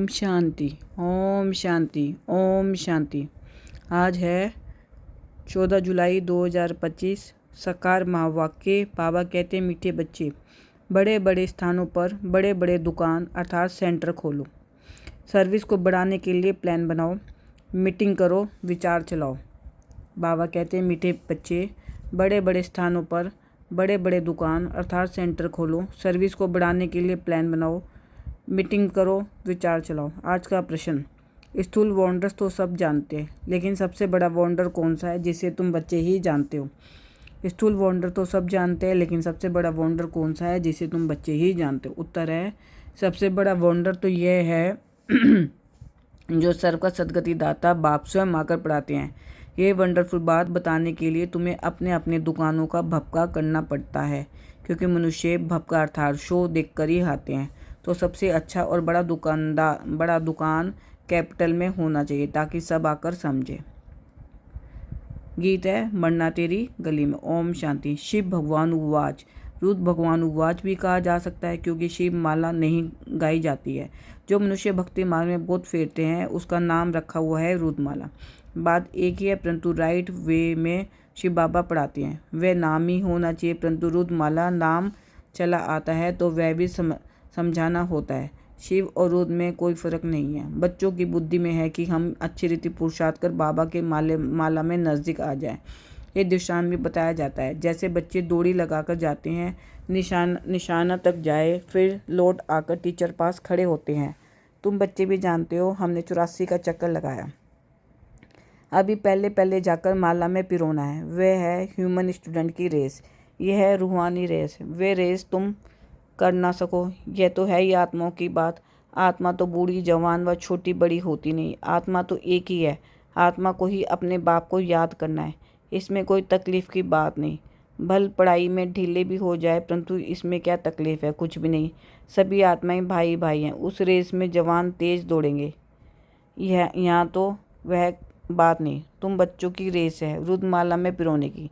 ओम शांति, ओम शांति, ओम शांति। आज है 14 जुलाई 2025। साकार महावाक्य। बाबा कहते हैं, मीठे बच्चे, बड़े बड़े स्थानों पर बड़े बड़े दुकान अर्थात सेंटर खोलो। सर्विस को बढ़ाने के लिए प्लान बनाओ। मीटिंग करो, विचार चलाओ। बाबा कहते हैं, मीठे बच्चे, बड़े बड़े स्थानों पर बड़े बड़े दुकान अर्थात सेंटर खोलो। सर्विस को बढ़ाने के लिए प्लान बनाओ। मीटिंग करो, विचार चलाओ। आज का प्रश्न, स्थूल वंडर्स तो सब जानते हैं, लेकिन सबसे बड़ा वंडर कौन सा है जिसे तुम बच्चे ही जानते हो? स्थूल वंडर तो सब जानते हैं, लेकिन सबसे बड़ा वंडर कौन सा है जिसे तुम बच्चे ही जानते हो? उत्तर है, सबसे बड़ा वंडर तो यह है जो सर्व का सदगति दाता बाप स्वयं आकर पढ़ाते हैं। ये वंडरफुल बात बताने के लिए तुम्हें अपने अपने दुकानों का भपका करना पड़ता है, क्योंकि मनुष्य भपका अर्थात शो देखकर ही आते हैं। तो सबसे अच्छा और बड़ा दुकान कैपिटल में होना चाहिए, ताकि सब आकर समझे। गीत है मरना तेरी गली में। ओम शांति। शिव भगवान उवाच, रुद्र भगवान उवाच भी कहा जा सकता है, क्योंकि शिव माला नहीं गाई जाती है। जो मनुष्य भक्ति मार्ग में बहुत फेरते हैं, उसका नाम रखा हुआ है रुद्रमाला। बात एक ही है, परंतु राइट वे में शिव बाबा पढ़ाते हैं। वह नाम ही होना चाहिए, परंतु रुद्रमाला नाम चला आता है तो वह भी समझाना होता है। शिव और रुद्र में कोई फर्क नहीं है। बच्चों की बुद्धि में है कि हम अच्छी रीति पुरुषार्थ कर बाबा के माला में नज़दीक आ जाएं। ये दृष्टांत भी बताया जाता है। जैसे बच्चे दौड़ी लगाकर जाते हैं, निशाना तक जाए, फिर लौट आकर टीचर पास खड़े होते हैं। तुम बच्चे भी जानते हो, हमने 84 का चक्कर लगाया। अभी पहले पहले जाकर माला में पिरोना है। वह है ह्यूमन स्टूडेंट की रेस। यह है रूहानी रेस। वे रेस तुम कर ना सको। यह तो है ही आत्माओं की बात। आत्मा तो बूढ़ी जवान व छोटी बड़ी होती नहीं। आत्मा तो एक ही है। आत्मा को ही अपने बाप को याद करना है। इसमें कोई तकलीफ़ की बात नहीं। भल पढ़ाई में ढीले भी हो जाए, परंतु इसमें क्या तकलीफ़ है? कुछ भी नहीं। सभी आत्माएं भाई भाई हैं। उस रेस में जवान तेज दौड़ेंगे। यहाँ तो वह बात नहीं। तुम बच्चों की रेस है रुद्रमाला में पिरोने की।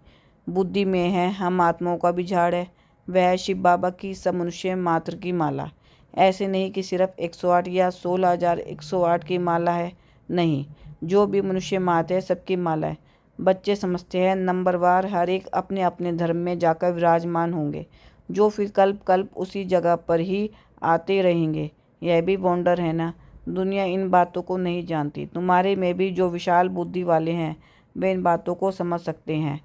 बुद्धि में है हम आत्माओं का भी झाड़ है। वह शिव बाबा की सब मनुष्य मात्र की माला। ऐसे नहीं कि सिर्फ 108 या 16,108 की माला है। नहीं, जो भी मनुष्य मात्र है सबकी माला है। बच्चे समझते हैं नंबरवार हर एक अपने अपने धर्म में जाकर विराजमान होंगे, जो फिर कल्प कल्प उसी जगह पर ही आते रहेंगे। यह भी वंडर है ना। दुनिया इन बातों को नहीं जानती। तुम्हारे में भी जो विशाल बुद्धि वाले हैं, वे इन बातों को समझ सकते हैं।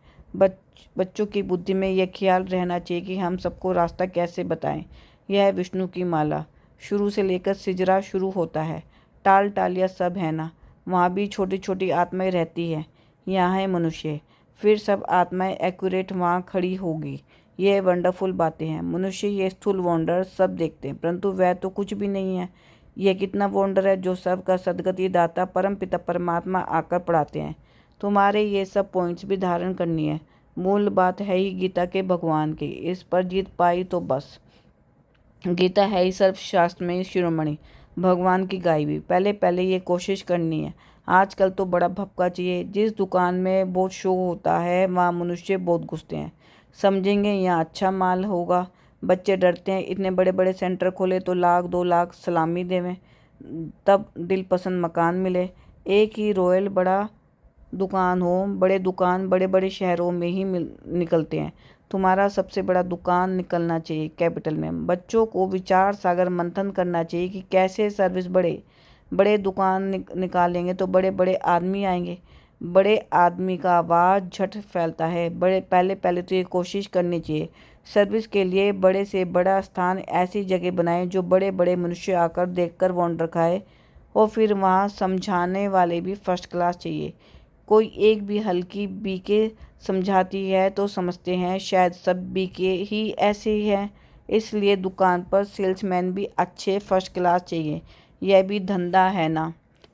बच्चों की बुद्धि में यह ख्याल रहना चाहिए कि हम सबको रास्ता कैसे बताएं। यह है विष्णु की माला। शुरू से लेकर सिजरा शुरू होता है। टाल टालिया सब है ना। वहाँ भी छोटी छोटी आत्माएं रहती है। यहाँ है मनुष्य, फिर सब आत्माएं एक्यूरेट वहाँ खड़ी होगी। यह वंडरफुल बातें हैं। मनुष्य ये स्थूल वंडर सब देखते हैं, परंतु वह तो कुछ भी नहीं है। यह कितना वंडर है जो सब का सदगति दाता परम पिता परमात्मा आकर पढ़ाते हैं। तुम्हारे ये सब पॉइंट्स भी धारण करनी है। मूल बात है ही गीता के भगवान की। इस पर जीत पाई तो बस। गीता है ही सर्वशास्त्र में शिरोमणि, भगवान की गाई भी। पहले पहले ये कोशिश करनी है। आजकल तो बड़ा भपका चाहिए। जिस दुकान में बहुत शो होता है, वहाँ मनुष्य बहुत घुसते हैं। समझेंगे यहाँ अच्छा माल होगा। बच्चे डरते हैं। इतने बड़े बड़े सेंटर खोले तो 1,00,000-2,00,000 सलामी देवें, तब दिल पसंद मकान मिले। एक ही रॉयल बड़ा दुकान हो। बड़े दुकान बड़े बड़े शहरों में ही निकलते हैं। तुम्हारा सबसे बड़ा दुकान निकलना चाहिए कैपिटल में। बच्चों को विचार सागर मंथन करना चाहिए कि कैसे सर्विस बढ़े। बड़े दुकान निकालेंगे तो बड़े बड़े आदमी आएंगे। बड़े आदमी का आवाज़ झट फैलता है। पहले पहले तो ये कोशिश करनी चाहिए सर्विस के लिए बड़े से बड़ा स्थान ऐसी जगह बनाए जो बड़े बड़े मनुष्य आकर देखकर वॉन्डर खाए, और फिर वहाँ समझाने वाले भी फर्स्ट क्लास चाहिए। कोई एक भी हल्की बीके समझाती है तो समझते हैं शायद सब बीके ही ऐसे ही हैं। इसलिए दुकान पर सेल्समैन भी अच्छे फर्स्ट क्लास चाहिए। यह भी धंधा है ना।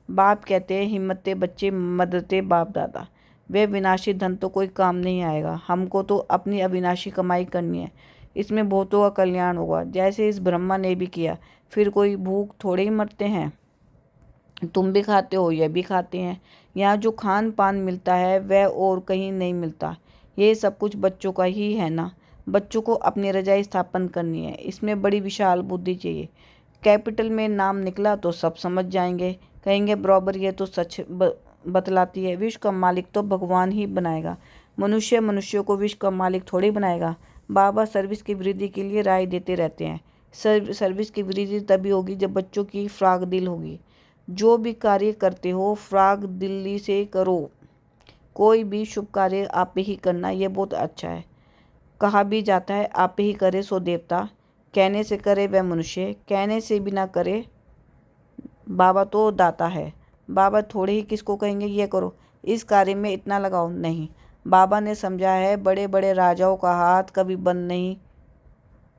बाप कहते हैं, हिम्मते बच्चे मददते बाप दादा। वे विनाशी धन तो कोई काम नहीं आएगा। हमको तो अपनी अविनाशी कमाई करनी है। इसमें बहुतों का कल्याण होगा, जैसे इस ब्रह्मा ने भी किया। फिर कोई भूख थोड़े ही मरते हैं। तुम भी खाते हो, यह भी खाते हैं। यहाँ जो खान पान मिलता है वह और कहीं नहीं मिलता। ये सब कुछ बच्चों का ही है ना। बच्चों को अपनी रजाई स्थापन करनी है। इसमें बड़ी विशाल बुद्धि चाहिए। कैपिटल में नाम निकला तो सब समझ जाएंगे, कहेंगे बराबर ये तो सच बतलाती है। विश्व का मालिक तो भगवान ही बनाएगा, मनुष्यों को विश्व का मालिक थोड़ी बनाएगा। बाबा सर्विस की वृद्धि के लिए राय देते रहते हैं। सर्विस की वृद्धि तभी होगी जब बच्चों की फ्राग दिल होगी। जो भी कार्य करते हो फ्राग दिल्ली से करो। कोई भी शुभ कार्य आप ही करना, ये बहुत अच्छा है। कहा भी जाता है आप ही करे सो देवता, कहने से करे वह मनुष्य, कहने से भी ना करे बाबा तो दाता है। बाबा थोड़े ही किसको कहेंगे ये करो, इस कार्य में इतना लगाओ, नहीं। बाबा ने समझा है बड़े बड़े राजाओं का हाथ कभी बंद नहीं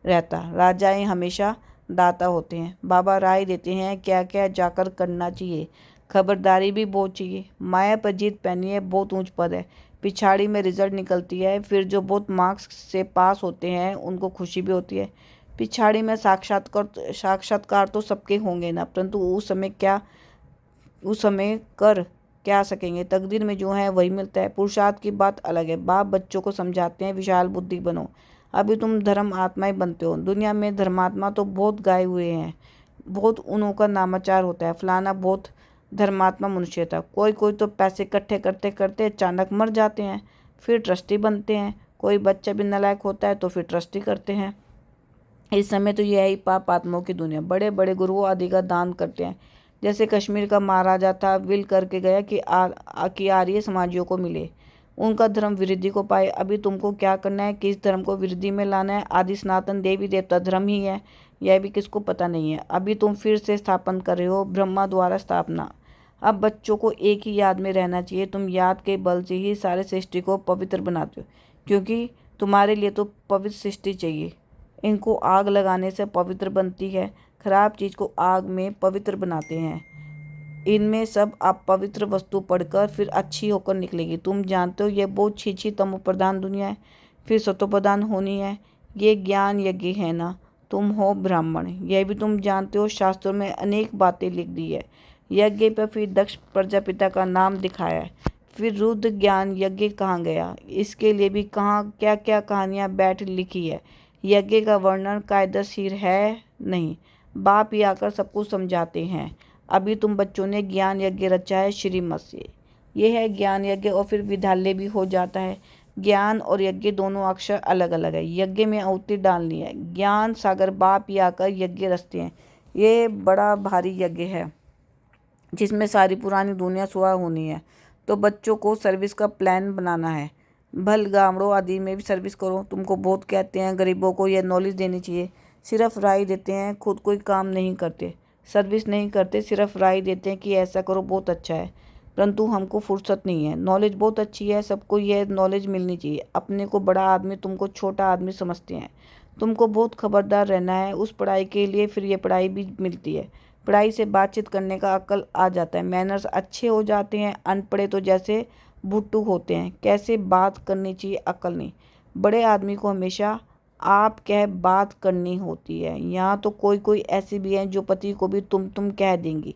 रहता, राजाएं हमेशा दाता होते हैं। बाबा राय देते हैं क्या क्या जाकर करना चाहिए। खबरदारी भी बहुत चाहिए। माया पर जीत पहनी है, बहुत ऊंच पद है। पिछाड़ी में रिजल्ट निकलती है, फिर जो बहुत मार्क्स से पास होते हैं उनको खुशी भी होती है। पिछाड़ी में साक्षात्कार तो सबके होंगे ना, परंतु उस समय कर क्या सकेंगे। तकदीर में जो है वही मिलता है। पुरुषार्थ की बात अलग है। बाप बच्चों को समझाते हैं विशाल बुद्धि बनो, अभी तुम धर्म आत्माएं बनते हो। दुनिया में धर्मात्मा तो बहुत गाए हुए हैं, बहुत उन्हों का नामाचार होता है, फलाना बहुत धर्मात्मा मनुष्य था। कोई कोई तो पैसे इकट्ठे करते करते अचानक मर जाते हैं, फिर ट्रस्टी बनते हैं। कोई बच्चा भी नालायक होता है तो फिर ट्रस्टी करते हैं। इस समय तो यह ही पाप आत्माओं की दुनिया। बड़े बड़े गुरुओं आदि का दान करते हैं। जैसे कश्मीर का महाराजा था, विल करके गया कि आर्य समाजियों को मिले, उनका धर्म वृद्धि को पाए। अभी तुमको क्या करना है, किस धर्म को वृद्धि में लाना है। आदि सनातन देवी देवता धर्म ही है, यह भी किसको पता नहीं है। अभी तुम फिर से स्थापन कर रहे हो, ब्रह्मा द्वारा स्थापना। अब बच्चों को एक ही याद में रहना चाहिए। तुम याद के बल से ही सारे सृष्टि को पवित्र बनाते हो, क्योंकि तुम्हारे लिए तो पवित्र सृष्टि चाहिए। इनको आग लगाने से पवित्र बनती है, खराब चीज़ को आग में पवित्र बनाते हैं। इनमें सब आप पवित्र वस्तु पढ़कर फिर अच्छी होकर निकलेगी। तुम जानते हो ये बहुत छीछी तमो प्रधान दुनिया है, फिर सतो प्रधान होनी है। ये ज्ञान यज्ञ है ना, तुम हो ब्राह्मण, यह भी तुम जानते हो। शास्त्रों में अनेक बातें लिख दी है। यज्ञ पर फिर दक्ष प्रजापिता का नाम दिखाया है। फिर रुद्र ज्ञान यज्ञ कहाँ गया, इसके लिए भी कहाँ क्या क्या कहानियाँ बैठ लिखी है। यज्ञ का वर्णन कायदेशीर है नहीं, बाप ही आकर सबको समझाते हैं। अभी तुम बच्चों ने ज्ञान यज्ञ रचा है श्रीमत से, यह है ज्ञान यज्ञ। और फिर विद्यालय भी हो जाता है। ज्ञान और यज्ञ दोनों अक्षर अलग अलग है। यज्ञ में आहुति डालनी है, ज्ञान सागर बाप ही आकर यज्ञ रचते हैं। ये बड़ा भारी यज्ञ है जिसमें सारी पुरानी दुनिया सुहा होनी है। तो बच्चों को सर्विस का प्लान बनाना है। भल गामड़ों आदि में भी सर्विस करो। तुमको बहुत कहते हैं गरीबों को यह नॉलेज देनी चाहिए, सिर्फ राय देते हैं, खुद कोई काम नहीं करते, सर्विस नहीं करते, सिर्फ राय देते हैं कि ऐसा करो बहुत अच्छा है, परंतु हमको फुर्सत नहीं है। नॉलेज बहुत अच्छी है, सबको यह नॉलेज मिलनी चाहिए। अपने को बड़ा आदमी, तुमको छोटा आदमी समझते हैं। तुमको बहुत खबरदार रहना है उस पढ़ाई के लिए, फिर ये पढ़ाई भी मिलती है। पढ़ाई से बातचीत करने का अक्ल आ जाता है, मैनर्स अच्छे हो जाते हैं। अनपढ़े तो जैसे भुट्टू होते हैं, कैसे बात करनी चाहिए अक्ल नहीं। बड़े आदमी को हमेशा आप कह बात करनी होती है। यहाँ तो कोई कोई ऐसी भी हैं जो पति को भी तुम कह देंगी।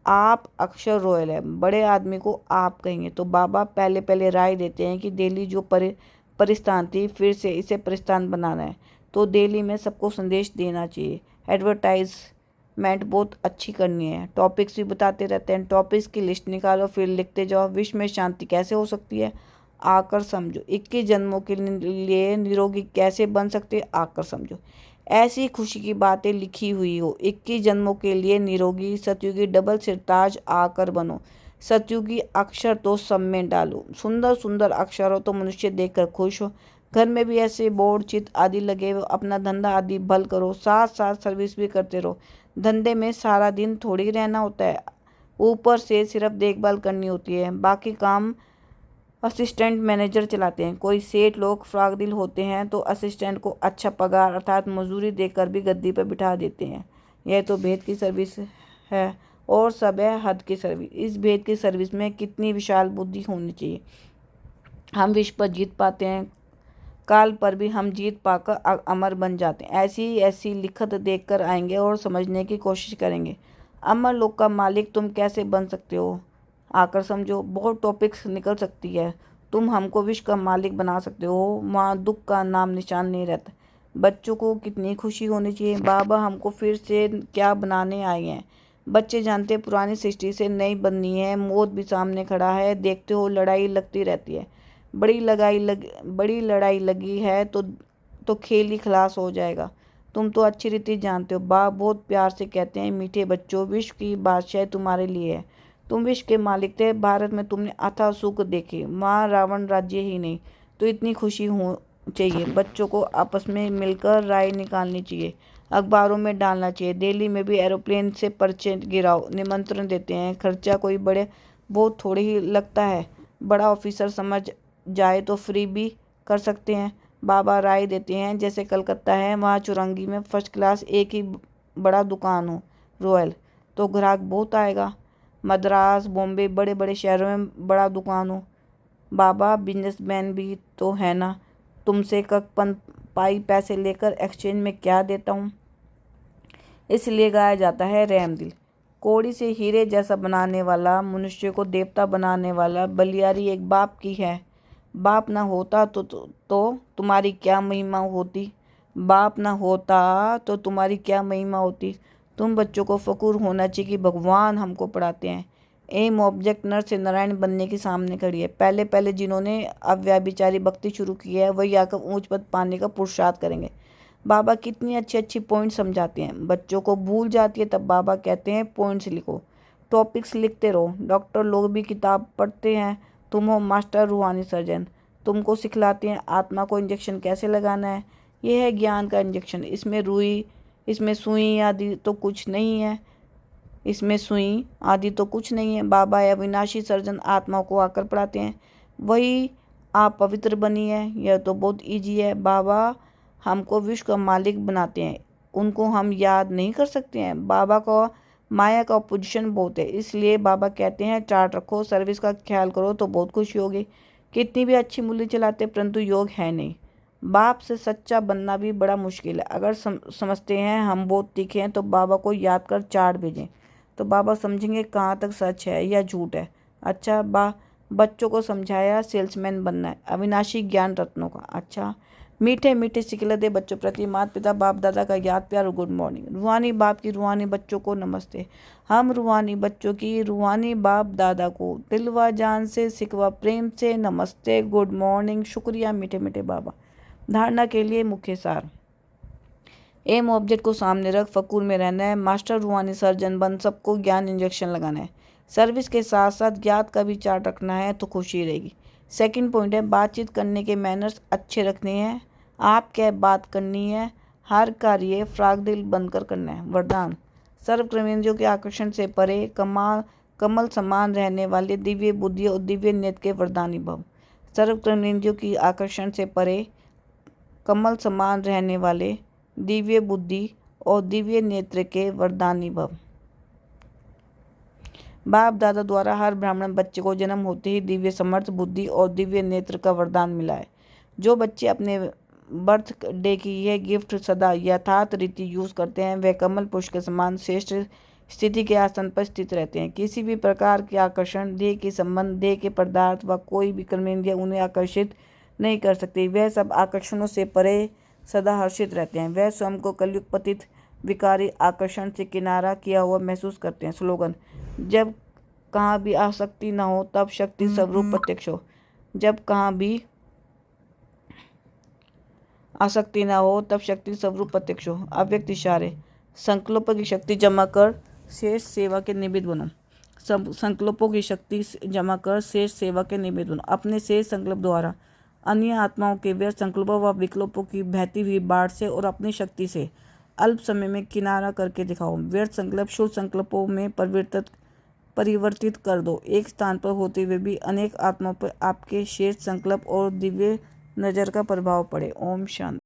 आप अक्षर रॉयल है, बड़े आदमी को आप कहेंगे। तो बाबा पहले पहले राय देते हैं कि दिल्ली जो परिस्थान थी फिर से इसे परिस्थान बनाना है। तो दिल्ली में सबको संदेश देना चाहिए। एडवर्टाइजमेंट बहुत अच्छी करनी है। टॉपिक्स भी बताते रहते हैं, टॉपिक्स की लिस्ट निकालो, फिर लिखते जाओ। विश्व में शांति कैसे हो सकती है, आकर समझो। 21 जन्मों के लिए निरोगी कैसे बन सकते, आकर समझो। ऐसी खुशी की बातें लिखी हुई हो। 21 जन्मों के लिए निरोगी सतयुगी डबल सिरताज आकर बनो। सतयुगी अक्षर तो सब में डालो, सुंदर सुंदर अक्षर हो तो मनुष्य देखकर खुश हो। घर में भी ऐसे बोर्ड चित्र आदि लगे हो। अपना धंधा आदि भल करो, साथ साथ सर्विस भी करते रहो। धंधे में सारा दिन थोड़ी रहना होता है, ऊपर से सिर्फ देखभाल करनी होती है, बाकी काम असिस्टेंट मैनेजर चलाते हैं। कोई सेठ लोग फ्राक दिल होते हैं तो असिस्टेंट को अच्छा पगार अर्थात मजदूरी देकर भी गद्दी पर बिठा देते हैं। यह तो भेद की सर्विस है और सब है हद की सर्विस। इस भेद की सर्विस में कितनी विशाल बुद्धि होनी चाहिए। हम विश्व पर जीत पाते हैं, काल पर भी हम जीत पाकर अमर बन जाते हैं। ऐसी ऐसी लिखत देखकर आएंगे और समझने की कोशिश करेंगे। अमर लोक का मालिक तुम कैसे बन सकते हो, आकर समझो। बहुत टॉपिक्स निकल सकती है। तुम हमको विश्व का मालिक बना सकते हो, वहाँ दुख का नाम निशान नहीं रहता। बच्चों को कितनी खुशी होनी चाहिए, बाबा हमको फिर से क्या बनाने आए हैं। बच्चे जानते हैं पुरानी सृष्टि से नई बननी है, मौत भी सामने खड़ा है, देखते हो लड़ाई लगती रहती है। बड़ी लड़ाई लगी है तो खेल ही खलास हो जाएगा। तुम तो अच्छी रीति जानते हो। बाप बहुत प्यार से कहते हैं, मीठे बच्चों, विश्व की बादशाह तुम्हारे लिए है। तुम विश्व के मालिक थे। भारत में तुमने अथाह सुख देखे, वहाँ रावण राज्य ही नहीं। तो इतनी खुशी हो चाहिए। बच्चों को आपस में मिलकर राय निकालनी चाहिए, अखबारों में डालना चाहिए। दिल्ली में भी एरोप्लेन से पर्चे गिराओ, निमंत्रण देते हैं। खर्चा कोई बड़े बहुत थोड़े ही लगता है। बड़ा ऑफिसर समझ जाए तो फ्री भी कर सकते हैं। बाबा राय देते हैं, जैसे कलकत्ता है, वहाँ चुरंगी में फर्स्ट क्लास एक ही बड़ा दुकान हो रॉयल, तो ग्राहक बहुत आएगा। मद्रास, बॉम्बे, बड़े बड़े शहरों में बड़ा दुकान हो। बाबा बिजनेसमैन भी तो है ना। तुमसे ककपन पाई पैसे लेकर एक्सचेंज में क्या देता हूँ। इसलिए गाया जाता है, रहम दिल। कौड़ी से हीरे जैसा बनाने वाला, मनुष्य को देवता बनाने वाला बलियारी एक बाप की है। बाप ना होता तो तुम्हारी क्या महिमा होती। बाप ना होता तो तुम्हारी क्या महिमा होती। तुम बच्चों को फक्र होना चाहिए कि भगवान हमको पढ़ाते हैं। एम ऑब्जेक्ट नर से नारायण बनने के सामने खड़ी है। पहले पहले जिन्होंने अव्यभिचारी भक्ति शुरू की है, वही आकर ऊंच पद पाने का पुरुषार्थ करेंगे। बाबा कितनी अच्छी अच्छी पॉइंट समझाते हैं। बच्चों को भूल जाती है, तब बाबा कहते हैं पॉइंट्स लिखो, टॉपिक्स लिखते रहो। डॉक्टर लोग भी किताब पढ़ते हैं। तुम हो मास्टर रूहानी सर्जन, तुमको सिखलाते हैं आत्मा को इंजेक्शन कैसे लगाना है। यह है ज्ञान का इंजेक्शन। इसमें सुई आदि तो कुछ नहीं है। बाबा अविनाशी सर्जन आत्मा को आकर पढ़ाते हैं, वही आप पवित्र बनी है। यह तो बहुत ईजी है। बाबा हमको विश्व का मालिक बनाते हैं, उनको हम याद नहीं कर सकते हैं। बाबा को माया का पोजीशन बहुत है, इसलिए बाबा कहते हैं चार्ट रखो, सर्विस का ख्याल करो तो बहुत खुशी होगी। कितनी भी अच्छी मूल्य चलाते परंतु योग है नहीं। बाप से सच्चा बनना भी बड़ा मुश्किल है। अगर समझते हैं हम बहुत तीखे हैं तो बाबा को याद कर चार्ट भेजें, तो बाबा समझेंगे कहाँ तक सच है या झूठ है। अच्छा, बच्चों को समझाया सेल्समैन बनना है, अविनाशी ज्ञान रत्नों का। अच्छा, मीठे मीठे सिखलते बच्चों प्रति माता पिता बाप दादा का याद प्यार और गुड मॉर्निंग। रूहानी बाप की रूहानी बच्चों को नमस्ते। हम रूहानी बच्चों की रूहानी बाप दादा को दिल व जान से सिखवा प्रेम से नमस्ते, गुड मॉर्निंग, शुक्रिया मीठे मीठे बाबा। धारणा के लिए मुख्य सार। एम ऑब्जेक्ट को सामने रख फकूर में रहना है। मास्टर रूहानी सर्जन बन सबको ज्ञान इंजेक्शन लगाना है। सर्विस के साथ साथ ज्ञात का भी चार्ट रखना है तो खुशी रहेगी। सेकंड पॉइंट है, बातचीत करने के मैनर्स अच्छे रखने हैं। आप क्या बात करनी है, हर कार्य फ्राग दिल बनकर करना है। वरदान, सर्व कर्मेंद्रियों के आकर्षण से परे कमल समान रहने वाले दिव्य बुद्धि और दिव्य नेत्र के वरदानी भव। सर्व कर्मेंद्रियों की आकर्षण से परे कमल समान रहने वाले दिव्य बुद्धि और दिव्य नेत्र के वरदानी भव। बाप दादा द्वारा हर ब्राह्मण बच्चे को जन्म होते ही दिव्य समर्थ, बुद्धि और दिव्य नेत्र का वरदान मिला है। जो बच्चे अपने बर्थ डे की यह गिफ्ट सदा यथार्थ रीति यूज करते हैं, वह कमल पुष्प के समान श्रेष्ठ स्थिति के आसन पर स्थित रहते हैं। किसी भी प्रकार के आकर्षण, देह के संबंध, देह के पदार्थ व कोई भी कर्मेंद्रिय उन्हें आकर्षित नहीं कर सकती। वह सब आकर्षणों से परे सदा हर्षित रहते हैं। वह स्वयं को कलयुग पतित विकारी आकर्षण से किनारा किया हुआ महसूस करते हैं। स्लोगन, जब कहाँ भी आसक्ति न हो तब शक्ति स्वरूप प्रत्यक्ष हो। जब कहाँ भी आसक्ति न हो तब शक्ति स्वरूप प्रत्यक्ष हो। अव्यक्त इशारे, संकल्पों की शक्ति जमा कर शेष सेवा के निमित्त बनो। संकल्पों की शक्ति जमा कर शेष सेवा के निमित्त बनो। अपने शेष संकल्प द्वारा अन्य आत्माओं के व्यर्थ संकल्पों व विकल्पों की बहती हुई बाढ़ से और अपनी शक्ति से अल्प समय में किनारा करके दिखाओ। व्यर्थ संकल्प शुभ संकल्पों में परिवर्तित कर दो। एक स्थान पर होते हुए भी अनेक आत्माओं पर आपके शेष संकल्प और दिव्य नज़र का प्रभाव पड़े। ओम शांति।